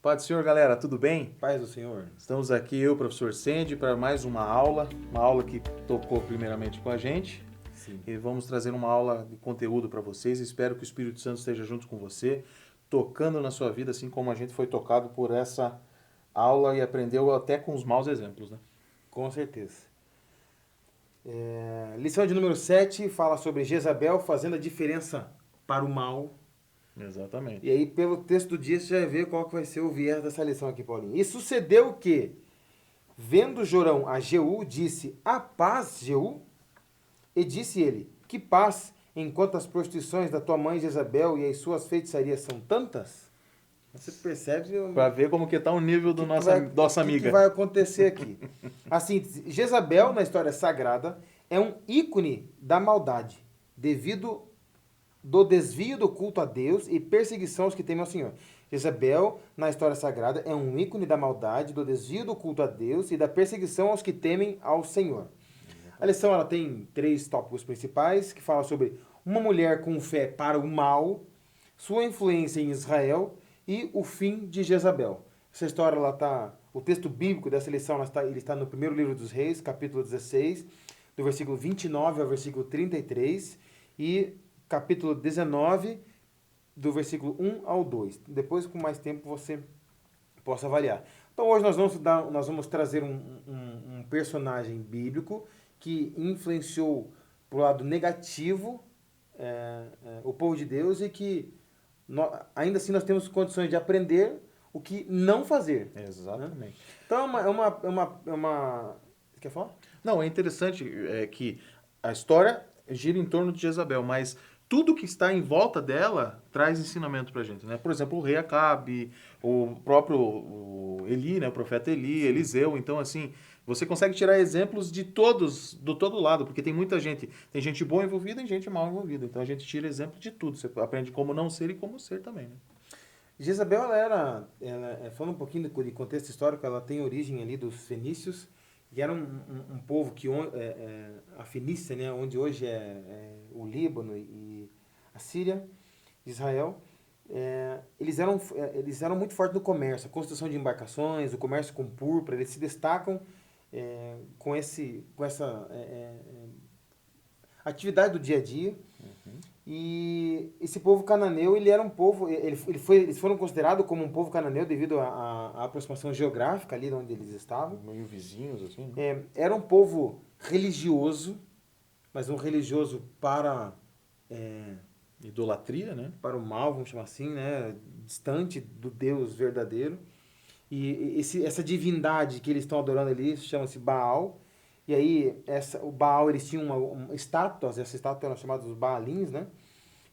Paz do Senhor, galera, tudo bem? Paz do Senhor. Estamos aqui, eu, professor Sandy, para mais uma aula que tocou primeiramente com a gente. Sim. E vamos trazer uma aula de conteúdo para vocês. Espero que o Espírito Santo esteja junto com você, tocando na sua vida, assim como a gente foi tocado por essa aula e aprendeu até com os maus exemplos, né? Com certeza. Lição de número 7 fala sobre Jezabel fazendo a diferença para o mal. Exatamente. E aí, pelo texto do dia, você já vai ver qual que vai ser o viés dessa lição aqui, Paulinho. E sucedeu que, vendo Jorão a Jeú, disse: "A paz, Jeú?" E disse ele: "Que paz, enquanto as prostituições da tua mãe Jezabel e as suas feitiçarias são tantas?" Você percebe... Para ver como que está o nível do nossa amiga. O que vai acontecer aqui? Assim, Jezabel, na história sagrada, é um ícone da maldade, devido do desvio do culto a Deus e perseguição aos que temem ao Senhor. Jezabel, na história sagrada, é um ícone da maldade, do desvio do culto a Deus e da perseguição aos que temem ao Senhor. A lição ela tem 3 tópicos principais, que falam sobre uma mulher com fé para o mal, sua influência em Israel e o fim de Jezabel. Essa história, o texto bíblico dessa lição ele está no primeiro livro dos Reis, capítulo 16, do versículo 29 ao versículo 33, e capítulo 19, do versículo 1 ao 2. Depois, com mais tempo, você possa avaliar. Então, hoje nós vamos trazer um personagem bíblico que influenciou para o lado negativo o povo de Deus e que ainda assim nós temos condições de aprender o que não fazer. Exatamente. Né? Então é uma... Você quer falar? Não, é interessante que a história gira em torno de Jezabel, mas tudo que está em volta dela traz ensinamento pra gente, né? Por exemplo, o rei Acabe, o próprio Eli, né? O profeta Eli, Eliseu. Então, assim, você consegue tirar exemplos de do todo lado, porque tem muita gente, tem gente boa envolvida e gente mal envolvida. Então, a gente tira exemplo de tudo. Você aprende como não ser e como ser também, né? Jezabel, falando um pouquinho de contexto histórico, ela tem origem ali dos fenícios, que era um povo que a Fenícia, né, onde hoje é o Líbano e a Síria, Israel, eles eram muito fortes no comércio, a construção de embarcações, o comércio com púrpura, eles se destacam com essa atividade do dia a dia. E esse povo cananeu, ele era um povo, eles foram considerados como um povo cananeu devido à aproximação geográfica ali de onde eles estavam. Meio vizinhos, assim, né? Era um povo religioso, mas um religioso para Idolatria, né? para o mal, vamos chamar assim, né? Distante do Deus verdadeiro. E essa divindade que eles estão adorando ali chama-se Baal. E aí, o Baal, eles tinham estátuas, essas estátuas eram chamadas os Baalins, né?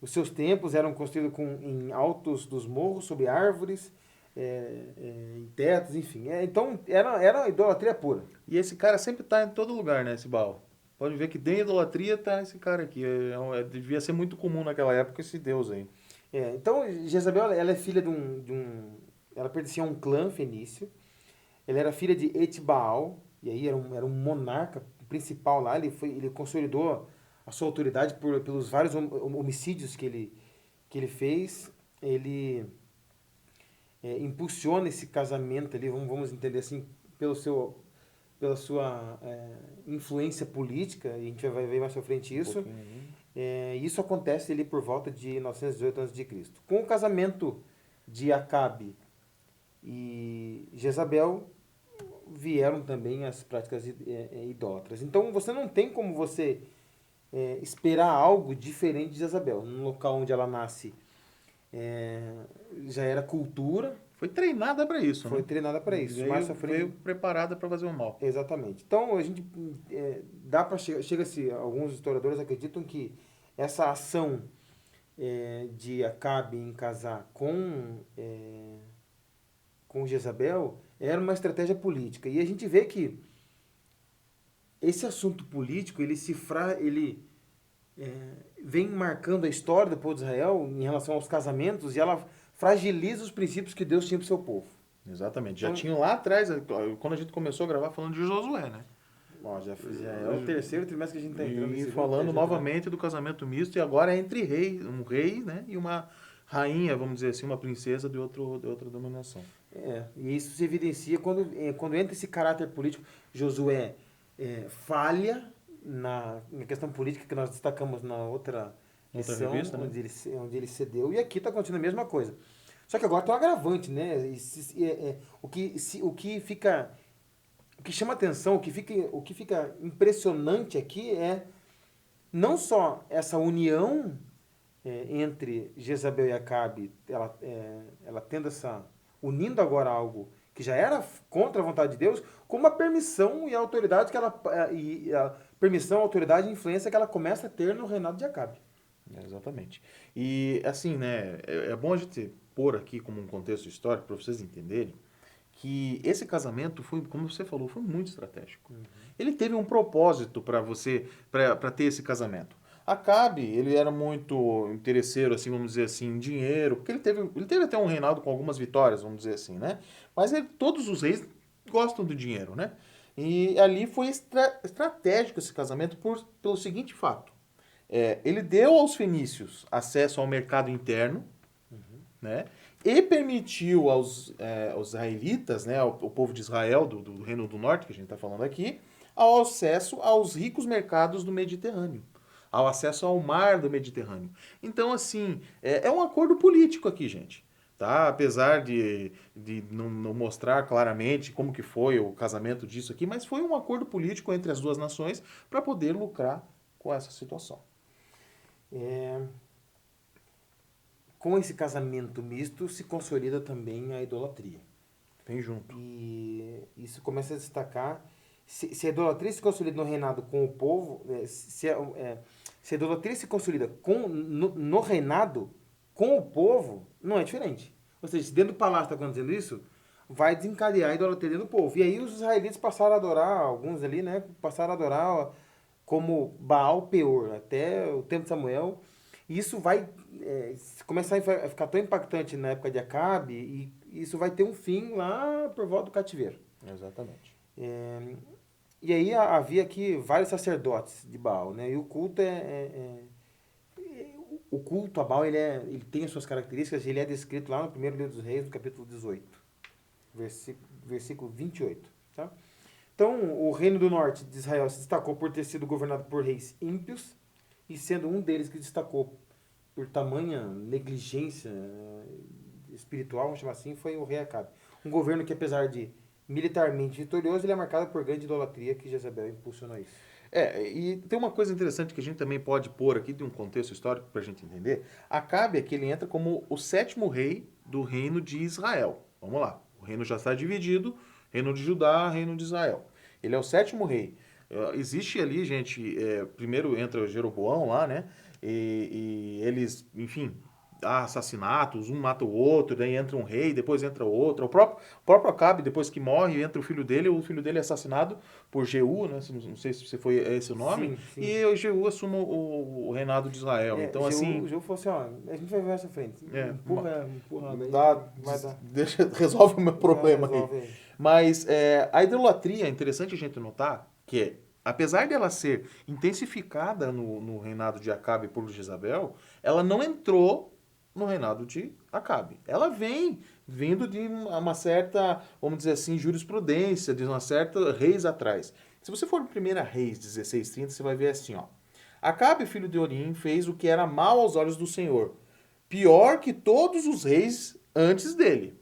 Os seus templos eram construídos em altos dos morros, sobre árvores, em tetos, enfim. Então, era idolatria pura. E esse cara sempre está em todo lugar, né, esse Baal. Pode ver que dentro da idolatria tá esse cara aqui. Devia ser muito comum naquela época esse deus aí. Então, Jezabel, ela é filha ela pertencia a um clã fenício. Ela era filha de Etbaal, e aí era um monarca principal lá. Ele consolidou a sua autoridade pelos vários homicídios que ele fez. Ele impulsiona esse casamento ali, vamos entender assim, pela sua influência política, e a gente vai ver mais pra frente isso. Isso acontece ali por volta de 918 a.C. Com o casamento de Acabe e Jezabel, vieram também as práticas idólatras. Então você não tem como você esperar algo diferente de Jezabel. No local onde ela nasce já era cultura. Foi treinada para isso, Foi né? treinada para isso. Veio preparada para fazer o mal. Exatamente. Então a gente chega-se, alguns historiadores acreditam que essa ação de Acabe em casar com Jezabel era uma estratégia política. E a gente vê que esse assunto político, ele vem marcando a história do povo de Israel em relação aos casamentos, e ela fragiliza os princípios que Deus tinha para o seu povo. Exatamente. Já tinham lá atrás, quando a gente começou a gravar, falando de Josué, né? Já é o terceiro trimestre que a gente está entrando. E falando novamente do casamento misto, e agora é entre um rei, né, e uma rainha, vamos dizer assim, uma princesa de outra dominação. E isso se evidencia quando entra esse caráter político. Josué falha na questão política que nós destacamos na outra Outra lição, revista, né? onde ele cedeu, e aqui está acontecendo a mesma coisa. Só que agora tem um agravante, né? O que fica. O que chama atenção, o que fica impressionante aqui é não só essa união entre Jezabel e Acabe, ela tendo unindo agora algo que já era contra a vontade de Deus, como a permissão e a autoridade permissão, autoridade e influência que ela começa a ter no reinado de Acabe. Exatamente. E assim, né, é bom a gente pôr aqui como um contexto histórico para vocês entenderem que esse casamento foi, como você falou, foi muito estratégico. Ele teve um propósito para ter esse casamento. Acabe, ele era muito interesseiro, assim, vamos dizer assim, em dinheiro, porque ele teve até um reinado com algumas vitórias, vamos dizer assim, né? Mas todos os reis gostam do dinheiro, né? E ali foi estratégico esse casamento pelo seguinte fato. Ele deu aos fenícios acesso ao mercado interno, né? E permitiu aos israelitas, né, ao povo de Israel, do Reino do Norte, que a gente está falando aqui, ao acesso aos ricos mercados do Mediterrâneo, ao acesso ao mar do Mediterrâneo. Então, assim, é um acordo político aqui, gente. Tá? Apesar de não mostrar claramente como que foi o casamento disso aqui, mas foi um acordo político entre as duas nações para poder lucrar com essa situação. Com esse casamento misto se consolida também a idolatria. Vem junto. E isso começa a destacar. Se a idolatria se consolida no reinado com o povo, se a idolatria se consolida no reinado com o povo, não é diferente. Ou seja, se dentro do palácio está acontecendo isso, vai desencadear a idolatria dentro do povo. E aí os israelitas passaram a adorar, alguns ali, né? Passaram a adorar como Baal Peor, até o tempo de Samuel. E isso vai começar a ficar tão impactante na época de Acabe, e isso vai ter um fim lá por volta do cativeiro. Exatamente. E aí havia aqui vários sacerdotes de Baal, né? E o culto o culto a Baal, ele tem as suas características, ele é descrito lá no primeiro livro dos Reis, no capítulo 18, versículo 28, tá? Então, o reino do norte de Israel se destacou por ter sido governado por reis ímpios, e sendo um deles que destacou por tamanha negligência espiritual, vamos chamar assim, foi o rei Acabe. Um governo que, apesar de militarmente vitorioso, ele é marcado por grande idolatria, que Jezabel impulsionou isso. E tem uma coisa interessante que a gente também pode pôr aqui de um contexto histórico para a gente entender. Acabe aqui ele entra como o 7º rei do reino de Israel. Vamos lá. O reino já está dividido, reino de Judá, reino de Israel. Ele é o 7º rei. Existe ali, gente, primeiro entra o Jeroboão lá, né? E eles, enfim, há assassinatos, um mata o outro, daí entra um rei, depois entra outro. O próprio Acabe, depois que morre, entra o filho dele é assassinado por Jeú, né? Não sei se foi esse o nome. Sim, sim. E o Jeú assume o reinado de Israel. Então, Jeú, assim... O Jeú falou assim, ó, a gente vai ver essa frente. Empurra daí, vai dar. Resolve o meu problema Resolve aí. Mas a idolatria, é interessante a gente notar que, apesar dela ser intensificada no reinado de Acabe por Jezabel, ela não entrou no reinado de Acabe. Ela vem vindo de uma certa, vamos dizer assim, jurisprudência, de uma certa reis atrás. Se você for no 1 Reis 16:30, você vai ver assim, ó. Acabe, filho de Orim, fez o que era mal aos olhos do Senhor, pior que todos os reis antes dele.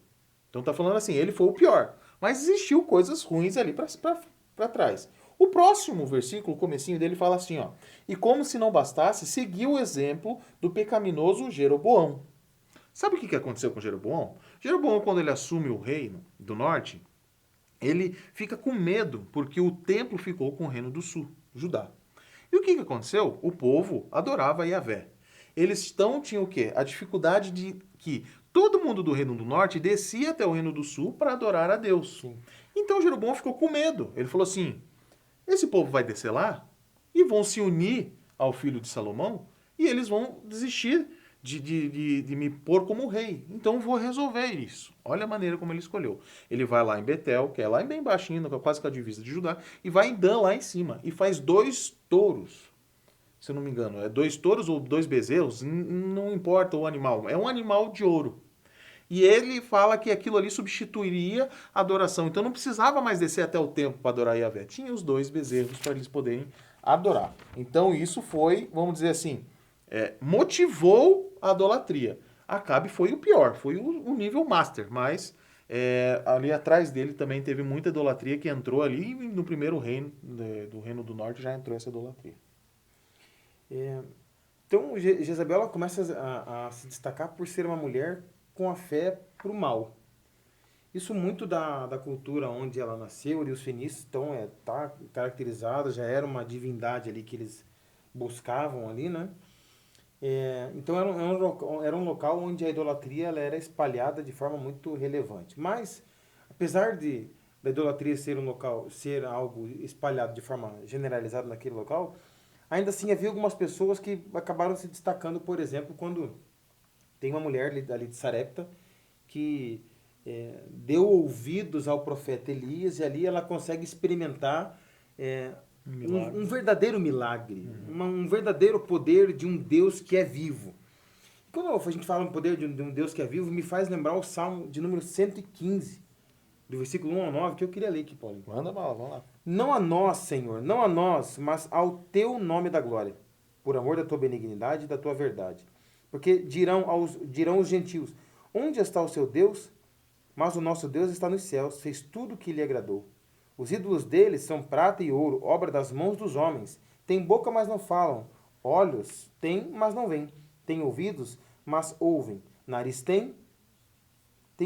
Então tá falando assim, ele foi o pior. Mas existiu coisas ruins ali para trás. O próximo versículo, o comecinho dele, fala assim, ó. E como se não bastasse, seguiu o exemplo do pecaminoso Jeroboão. Sabe o que aconteceu com Jeroboão? Jeroboão, quando ele assume o reino do norte, ele fica com medo, porque o templo ficou com o reino do sul, Judá. E o que aconteceu? O povo adorava Yahvé. Eles tinham o quê? A dificuldade de que todo mundo do reino do norte descia até o reino do sul para adorar a Deus. Sim. Então Jeroboão ficou com medo. Ele falou assim, esse povo vai descer lá e vão se unir ao filho de Salomão e eles vão desistir de me pôr como rei. Então vou resolver isso. Olha a maneira como ele escolheu. Ele vai lá em Betel, que é lá bem baixinho, quase com a divisa de Judá, e vai em Dan lá em cima e faz 2 touros. se eu não me engano. É 2 touros ou 2 bezerros, não importa o animal. É um animal de ouro. E ele fala que aquilo ali substituiria a adoração. Então não precisava mais descer até o templo para adorar Yahvé. Tinha os 2 bezerros para eles poderem adorar. Então isso foi, vamos dizer assim, motivou a idolatria. Acabe foi o pior, foi o nível master, mas ali atrás dele também teve muita idolatria que entrou ali e no primeiro reino, do Reino do Norte, já entrou essa idolatria. Então, Jezabel ela começa a se destacar por ser uma mulher com a fé para o mal. Isso muito da cultura onde ela nasceu, ali os fenícios, então tá caracterizada, já era uma divindade ali que eles buscavam ali, né? Então era um local onde a idolatria ela era espalhada de forma muito relevante. Mas, apesar da idolatria ser um local, ser algo espalhado de forma generalizada naquele local, ainda assim havia algumas pessoas que acabaram se destacando, por exemplo, quando tem uma mulher ali de Sarepta que deu ouvidos ao profeta Elias e ali ela consegue experimentar um verdadeiro milagre, um verdadeiro poder de um Deus que é vivo. Quando a gente fala no poder de um Deus que é vivo, me faz lembrar o Salmo de número 115, do versículo 1 ao 9, que eu queria ler aqui, Paulinho. Manda bala, vamos lá. Não a nós, Senhor, não a nós, mas ao teu nome da glória, por amor da tua benignidade e da tua verdade. Porque dirão os gentios, onde está o seu Deus? Mas o nosso Deus está nos céus, fez tudo o que lhe agradou. Os ídolos deles são prata e ouro, obra das mãos dos homens. Tem boca, mas não falam. Olhos têm, mas não veem. Tem ouvidos, mas ouvem. Nariz tem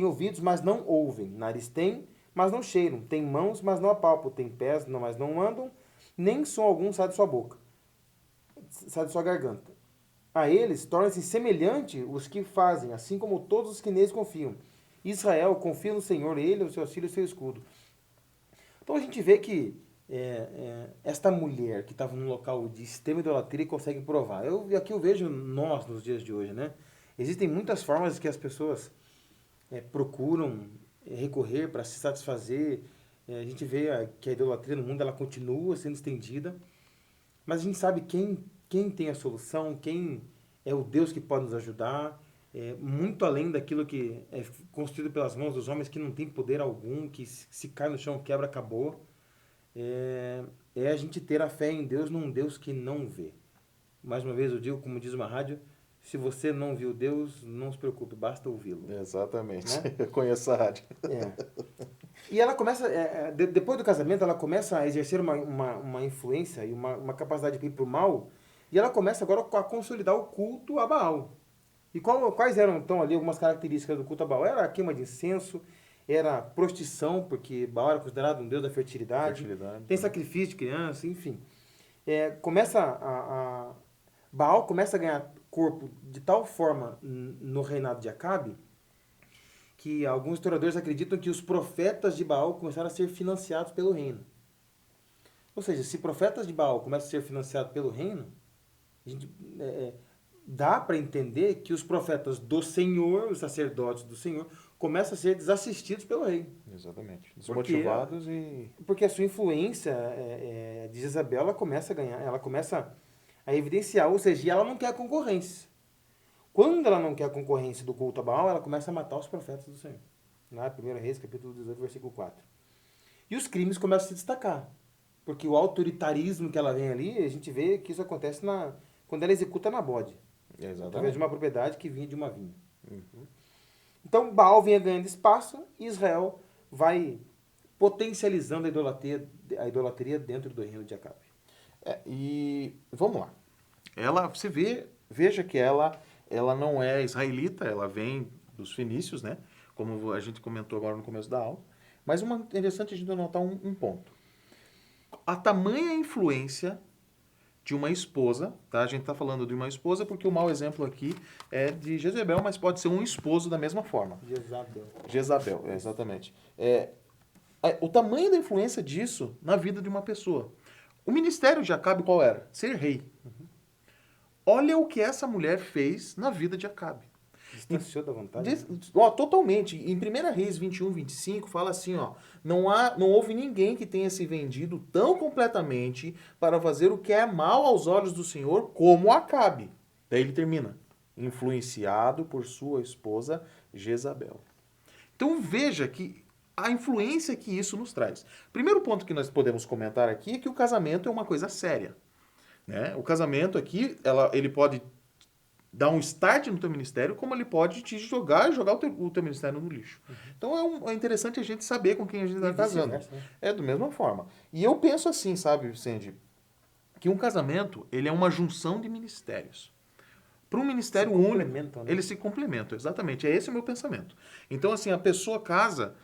ouvidos, mas não ouvem. Nariz tem, mas não cheiram. Tem mãos, mas não apalpam. Tem pés, mas não andam. Nem som algum sai de sua boca. Sai de sua garganta. A eles tornam-se semelhante os que fazem, assim como todos os que neles confiam. Israel confia no Senhor, ele é o seu auxílio e o seu escudo. Então a gente vê que esta mulher que estava num local de extrema idolatria consegue provar. Aqui eu vejo nós nos dias de hoje, né? Existem muitas formas que as pessoas procuram recorrer para se satisfazer. A gente vê que a idolatria no mundo ela continua sendo estendida, mas a gente sabe quem tem a solução, quem é o Deus que pode nos ajudar. Muito além daquilo que é construído pelas mãos dos homens, que não tem poder algum, que se cai no chão, quebra, acabou. É a gente ter a fé em Deus, num Deus que não vê. Mais uma vez eu digo, como diz uma rádio, se você não viu Deus, não se preocupe, basta ouvi-lo. Exatamente, né? Eu conheço a rádio. E ela começa, depois do casamento, ela começa a exercer uma influência e uma capacidade de ir para o mal, e ela começa agora a consolidar o culto a Baal. E quais eram, então, ali algumas características do culto a Baal? Era a queima de incenso, era prostituição, porque Baal era considerado um deus da fertilidade. Tem sacrifício de criança, enfim. Baal começa a ganhar corpo de tal forma no reinado de Acabe, que alguns historiadores acreditam que os profetas de Baal começaram a ser financiados pelo reino. Ou seja, se profetas de Baal começam a ser financiados pelo reino, a gente... dá para entender que os profetas do Senhor, os sacerdotes do Senhor, começam a ser desassistidos pelo rei. Exatamente. Desmotivados porque a sua influência de Jezabel, ela começa a ganhar, ela começa a evidenciar, ou seja, ela não quer concorrência. Quando ela não quer a concorrência do culto a Baal, ela começa a matar os profetas do Senhor. Na 1 Reis, capítulo 18, versículo 4. E os crimes começam a se destacar. Porque o autoritarismo que ela vem ali, a gente vê que isso acontece quando ela executa Nabode. Exatamente. Através de uma propriedade que vinha de uma vinha. Uhum. Então, Baal vinha ganhando espaço e Israel vai potencializando a idolatria dentro do reino de Acabe. E vamos lá. Veja que ela não é israelita, ela vem dos fenícios, né? Como a gente comentou agora no começo da aula. Mas interessante a gente notar um ponto. A tamanha influência de uma esposa, tá? A gente está falando de uma esposa porque o mau exemplo aqui é de Jezebel, mas pode ser um esposo da mesma forma. Jezabel, exatamente. O tamanho da influência disso na vida de uma pessoa. O ministério de Acabe qual era? Ser rei. Olha o que essa mulher fez na vida de Acabe. Distanciou da vontade. Totalmente. Em 1 Reis 21, 25, fala assim, ó. Não houve ninguém que tenha se vendido tão completamente para fazer o que é mal aos olhos do Senhor como Acabe. Daí ele termina. Influenciado por sua esposa Jezabel. Então veja que a influência que isso nos traz. Primeiro ponto que nós podemos comentar aqui é que o casamento é uma coisa séria. Né? O casamento aqui, ele pode dar um start no teu ministério, como ele pode te jogar o teu ministério no lixo. Então é interessante a gente saber com quem a gente está casando. Né? É da mesma forma. E eu penso assim, sabe, Sandy, que um casamento, ele é uma junção de ministérios. Para um ministério único, né? eles se complementam, exatamente. É esse o meu pensamento. Então, assim, a pessoa casa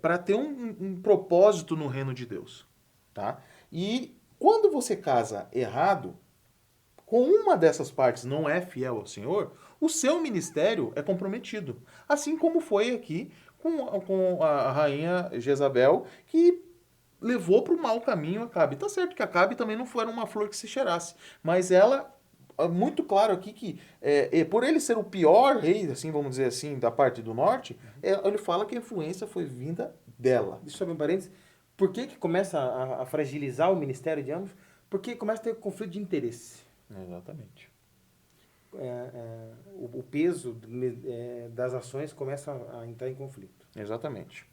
para ter um propósito no reino de Deus. Tá? E quando você casa errado, com uma dessas partes não é fiel ao Senhor, o seu ministério é comprometido. Assim como foi aqui com a rainha Jezabel, que levou para o mau caminho Acabe. Tá certo que Acabe também não foi uma flor que se cheirasse, mas ela, é muito claro aqui que, por ele ser o pior rei, assim, vamos dizer assim, da parte do norte, ele fala que a influência foi vinda dela. Deixa eu abrir um parênteses. Por que começa a fragilizar o ministério de ambos? Porque começa a ter conflito de interesse. Exatamente. O peso das ações começa a entrar em conflito. Exatamente.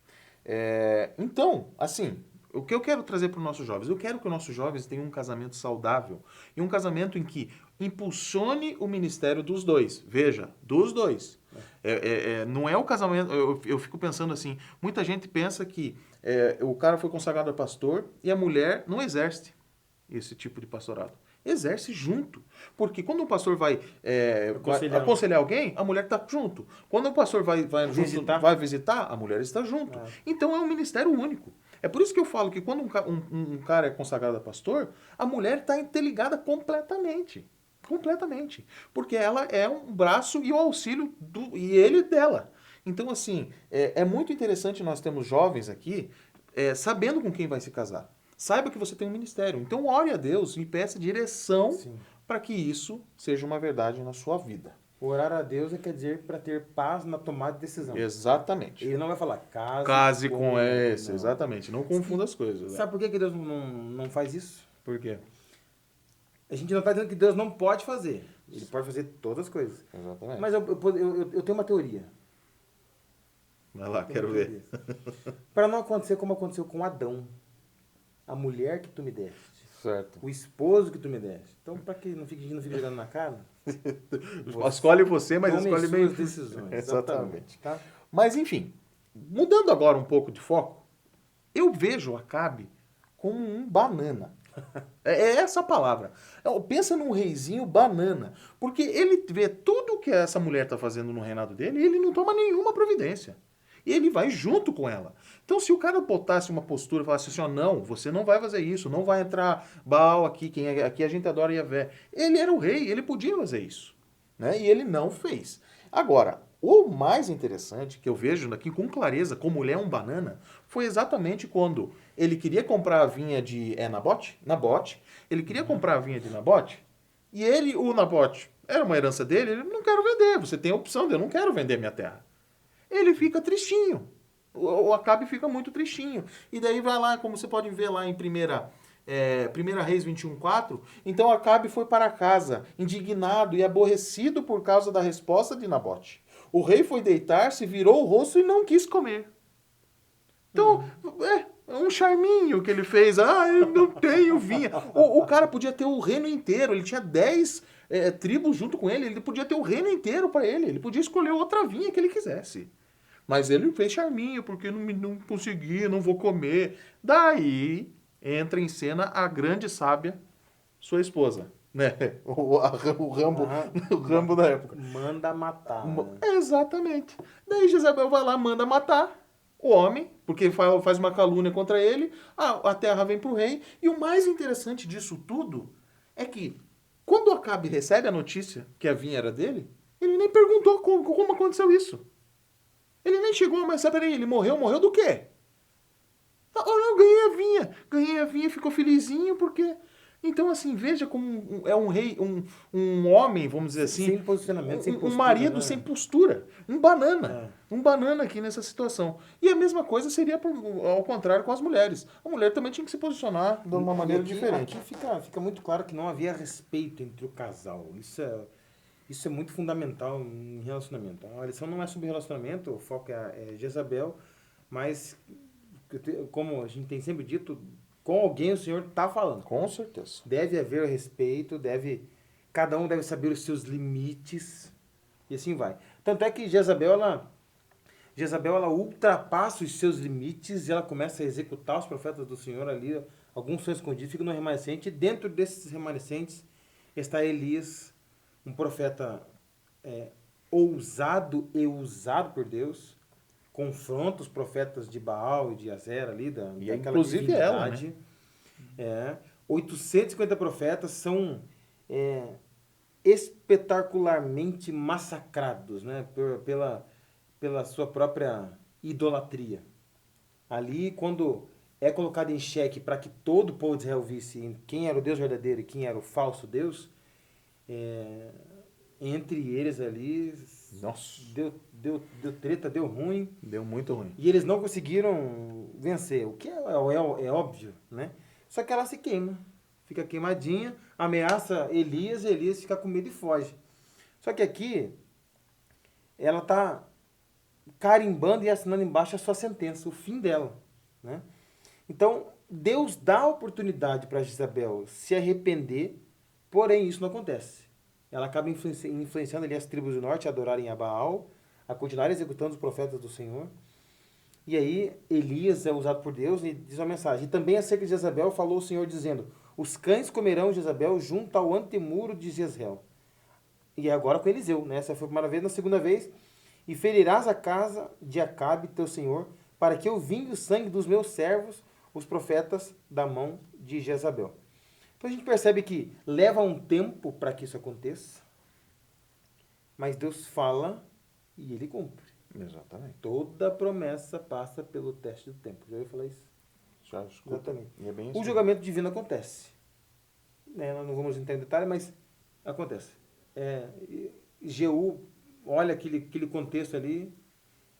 Então, assim, o que eu quero trazer para os nossos jovens? Eu quero que os nossos jovens tenham um casamento saudável e um casamento em que impulsione o ministério dos dois. Veja, dos dois. Não é o casamento... Eu fico pensando assim, muita gente pensa que o cara foi consagrado a pastor e a mulher não exerce esse tipo de pastorado. Exerce junto. Porque quando o pastor vai aconselhar alguém, a mulher está junto. Quando o pastor vai visitar, a mulher está junto. Então é um ministério único. É por isso que eu falo que quando um cara é consagrado a pastor, a mulher está interligada completamente. Completamente. Porque ela é um braço e o auxílio e ele dela. Então, assim, é muito interessante nós termos jovens aqui sabendo com quem vai se casar. Saiba que você tem um ministério. Então, ore a Deus e peça direção para que isso seja uma verdade na sua vida. Orar a Deus quer dizer para ter paz na tomada de decisão. Exatamente. Ele não vai falar case com esse. Exatamente. Não confunda as coisas. Sabe por que Deus não faz isso? Por quê? A gente não está dizendo que Deus não pode fazer. Ele pode fazer todas as coisas. Exatamente. Mas eu tenho uma teoria. Vai lá, quero ver. Para não acontecer como aconteceu com Adão. A mulher que tu me deste. Certo. O esposo que tu me deste. Então, para que não fique jogando na cara? Escolhe você, mas escolhe bem as decisões. Exatamente. Tá? Mas, enfim, mudando agora um pouco de foco, eu vejo Acabe como um banana. É essa a palavra. Pensa num reizinho banana. Porque ele vê tudo que essa mulher está fazendo no reinado dele e ele não toma nenhuma providência. E ele vai junto com ela. Então, se o cara botasse uma postura e falasse assim, não, você não vai fazer isso, não vai entrar Baal aqui, aqui a gente adora Yahvé. Ele era o rei, ele podia fazer isso. Né? E ele não fez. Agora, o mais interessante que eu vejo aqui com clareza, como ele é um banana, foi exatamente quando ele queria comprar a vinha de Nabote, ele queria comprar a vinha de Nabote, e o Nabote, era uma herança dele, ele não quero vender, você tem a opção de eu não quero vender minha terra. Ele fica tristinho. O Acabe fica muito tristinho. E daí vai lá, como você pode ver lá em 1 Reis 21:4, então Acabe foi para casa, indignado e aborrecido por causa da resposta de Nabote. O rei foi deitar-se, virou o rosto e não quis comer. Então, é um charminho que ele fez. Eu não tenho vinha. O cara podia ter o reino inteiro, ele tinha 10 tribos junto com ele podia ter o reino inteiro para ele podia escolher outra vinha que ele quisesse. Mas ele fez charminho, porque não consegui, não vou comer. Daí entra em cena a grande sábia, sua esposa. Né? O Rambo da época. Manda matar. Exatamente. Daí Jezabel vai lá, manda matar o homem, porque faz uma calúnia contra ele. A terra vem para o rei. E o mais interessante disso tudo é que, quando Acabe recebe a notícia que a vinha era dele, ele nem perguntou como aconteceu isso. Ele nem chegou, mas sabe, peraí, ele morreu do quê? Eu ganhei a vinha, ficou felizinho porque Então, assim, veja como é um rei, um homem, vamos dizer assim, Sem posicionamento, sem um postura, marido né? sem postura, um banana. É. Um banana aqui nessa situação. E a mesma coisa seria ao contrário com as mulheres. A mulher também tinha que se posicionar de uma maneira diferente. Aqui fica muito claro que não havia respeito entre o casal. Isso é muito fundamental em relacionamento. A lição não é sobre relacionamento, o foco é Jezabel, mas, como a gente tem sempre dito, com alguém o Senhor está falando. Com certeza. Deve haver respeito, cada um deve saber os seus limites, e assim vai. Tanto é que Jezabel, ela ultrapassa os seus limites e ela começa a executar os profetas do Senhor ali. Alguns são escondidos, ficam no remanescente. E dentro desses remanescentes está Elias, um profeta ousado e usado por Deus. Confronta os profetas de Baal e de Azera ali, E daquela inclusive ela, né? divindade. 850 profetas são espetacularmente massacrados, né? Pela sua própria idolatria. Ali, quando é colocado em xeque para que todo o povo de Israel visse quem era o Deus verdadeiro e quem era o falso Deus, entre eles ali Nossa, deu treta, deu ruim. deu muito ruim. E eles não conseguiram vencer, o que é óbvio, né? Só que ela se queima, fica queimadinha, ameaça Elias e Elias fica com medo e foge. Só que aqui, ela está carimbando e assinando embaixo a sua sentença, o fim dela, né? Então, Deus dá a oportunidade para Jezabel se arrepender, porém isso não acontece. Ela acaba influenciando ali as tribos do norte a adorarem a Baal, a continuar executando os profetas do Senhor. E aí Elias é usado por Deus e diz uma mensagem. E também acerca de Jezabel falou o Senhor dizendo: os cães comerão Jezabel junto ao antemuro de Jezreel. E agora com Eliseu, né? Essa foi a primeira vez. Na segunda vez, e ferirás a casa de Acabe, teu senhor, para que eu vingue o sangue dos meus servos, os profetas, da mão de Jezabel. Então a gente percebe que leva um tempo para que isso aconteça, mas Deus fala e ele cumpre. Exatamente. Toda promessa passa pelo teste do tempo. Já ouviu falar isso? Já escuta. Exatamente. E é bem O isso. julgamento divino acontece. Né? Nós não vamos entrar em detalhe, mas acontece. Jeú olha aquele contexto ali,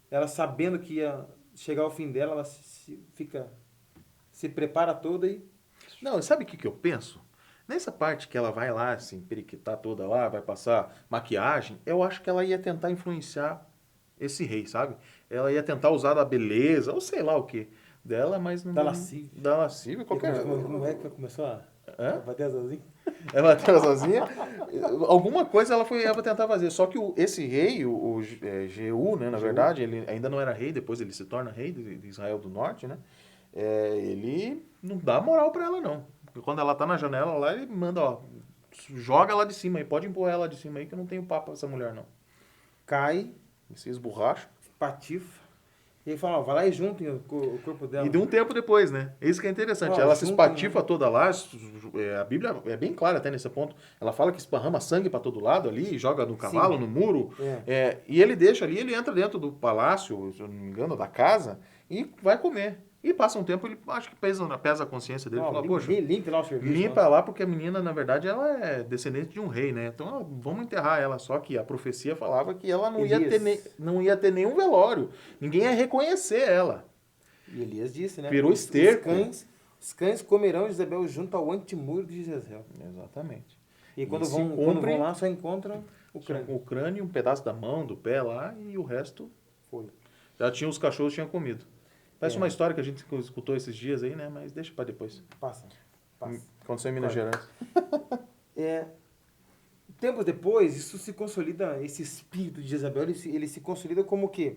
ela sabendo que ia chegar ao fim dela, ela se prepara toda e... Não, sabe o que eu penso? Nessa parte que ela vai lá, assim, periquitar toda lá, vai passar maquiagem, eu acho que ela ia tentar influenciar esse rei, sabe? Ela ia tentar usar da beleza, ou sei lá o que, dela, mas não... Da lascívia. Da lascívia, qualquer... Como é que começou a bater as asinhas? Ela bateu sozinha. Alguma coisa ela ia tentar fazer. Só que esse rei, Jeú, né, na verdade, ele ainda não era rei, depois ele se torna rei de Israel do Norte, né? Ele não dá moral pra ela, não. Porque quando ela tá na janela lá, ele manda, ó, joga lá de cima aí, pode empurrar ela de cima aí, que eu não tenho papo com essa mulher, não. Cai, E se esborracha. patifa, e ele fala, ó, vai lá e junta o corpo dela. E de um tempo depois, né? Isso que é interessante. Ó, Ela se junto, espatifa né? toda lá. A Bíblia é bem clara até nesse ponto. Ela fala que esparrama sangue para todo lado ali, joga no cavalo, Sim. no muro. É. E ele deixa ali, ele entra dentro do palácio, se eu não me engano, da casa, e vai comer. E passa um tempo, ele acho que pesa a consciência dele. Ó, Fala, poxa, limpa lá o serviço. limpa lá. lá, porque a menina, na verdade, ela é descendente de um rei, né? Então, vamos enterrar ela. Só que a profecia falava que ela não não ia ter nenhum velório. Ninguém ia reconhecer ela. E Elias disse, né? Virou esterco. Os cães comerão Jezabel junto ao antemuro de Jezreel. Exatamente. E quando se vão cumpre, lá, só encontram o crânio. o crânio, um pedaço da mão, do pé lá, e o resto Foi. já tinha, os cachorros tinham comido. Parece É. uma história que a gente escutou esses dias aí, né? Mas deixa pra depois. Passa. Aconteceu em Minas Claro. Gerais. Tempos depois, isso se consolida, esse espírito de Jezabel, ele se consolida como o quê?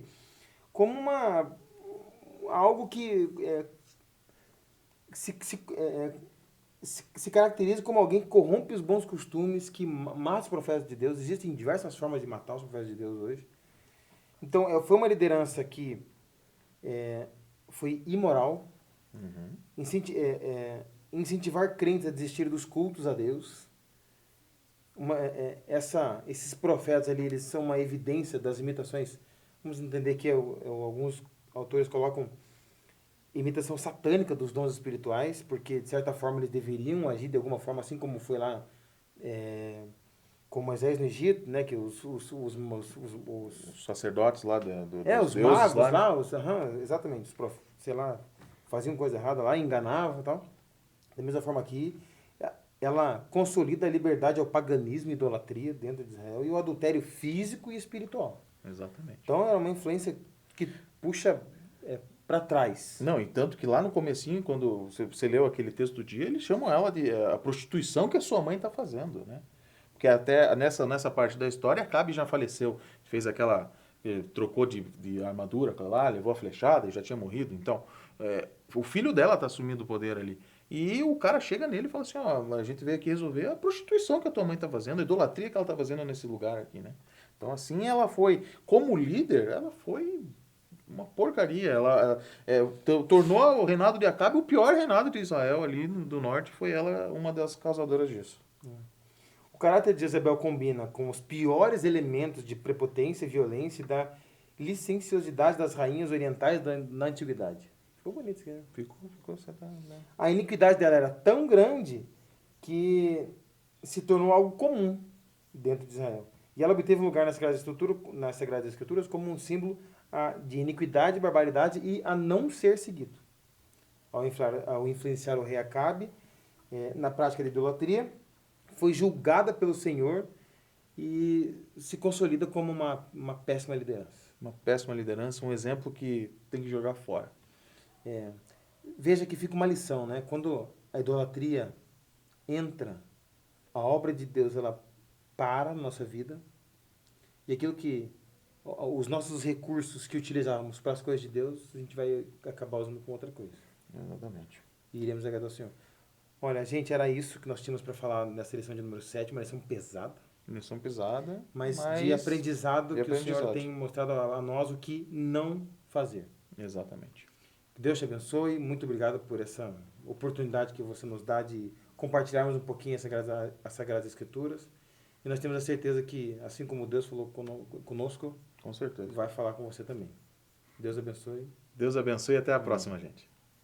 Como algo que se caracteriza como alguém que corrompe os bons costumes, que mata os profetas de Deus. Existem diversas formas de matar os profetas de Deus hoje. Então, foi uma liderança que foi imoral, incentivar crentes a desistir dos cultos a Deus. Esses profetas ali, eles são uma evidência das imitações. Vamos entender que alguns autores colocam imitação satânica dos dons espirituais, porque de certa forma eles deveriam agir de alguma forma, assim como foi lá com Moisés no Egito, né? Que Os sacerdotes lá dos os deuses magos lá, né? lá, exatamente, sei lá, faziam coisa errada lá, enganavam e tal. Da mesma forma aqui, ela consolida a liberdade ao paganismo e idolatria dentro de Israel e o adultério físico e espiritual. Exatamente. Então é uma influência que puxa para trás. Não, e tanto que lá no comecinho, quando você leu aquele texto do dia, eles chamam ela de a prostituição que a sua mãe está fazendo, né? Porque até nessa parte da história, Acabe já faleceu, fez aquela, trocou de armadura lá, levou a flechada e já tinha morrido. Então, o filho dela está assumindo o poder ali. E o cara chega nele e fala assim, ó, a gente veio aqui resolver a prostituição que a tua mãe está fazendo, a idolatria que ela está fazendo nesse lugar aqui, né? Então, assim, ela foi, como líder, ela foi uma porcaria. Ela tornou o reinado de Acabe o pior reinado de Israel ali do norte. Foi ela uma das causadoras disso. O caráter de Jezabel combina com os piores elementos de prepotência, violência e da licenciosidade das rainhas orientais na antiguidade. Ficou bonito isso aqui, né? Ficou né? A iniquidade dela era tão grande que se tornou algo comum dentro de Israel. E ela obteve um lugar nas Sagradas Escrituras como um símbolo de iniquidade, barbaridade e a não ser seguido. Ao influenciar o rei Acabe na prática da idolatria, foi julgada pelo Senhor e se consolida como uma péssima liderança. Uma péssima liderança, um exemplo que tem que jogar fora. Veja que fica uma lição, né? Quando a idolatria entra, a obra de Deus ela para na nossa vida e aquilo que os nossos recursos que utilizávamos para as coisas de Deus, a gente vai acabar usando com outra coisa. Exatamente. E iremos agradar ao Senhor. Olha, gente, era isso que nós tínhamos para falar nessa lição de número 7, uma lição pesada. Lição pesada, mas de aprendizado de que o Senhor tem mostrado a nós o que não fazer. Exatamente. Que Deus te abençoe. Muito obrigado por essa oportunidade que você nos dá de compartilharmos um pouquinho as Sagradas Escrituras. E nós temos a certeza que, assim como Deus falou conosco, com certeza, vai falar com você também. Deus abençoe. Deus abençoe e até a próxima, gente.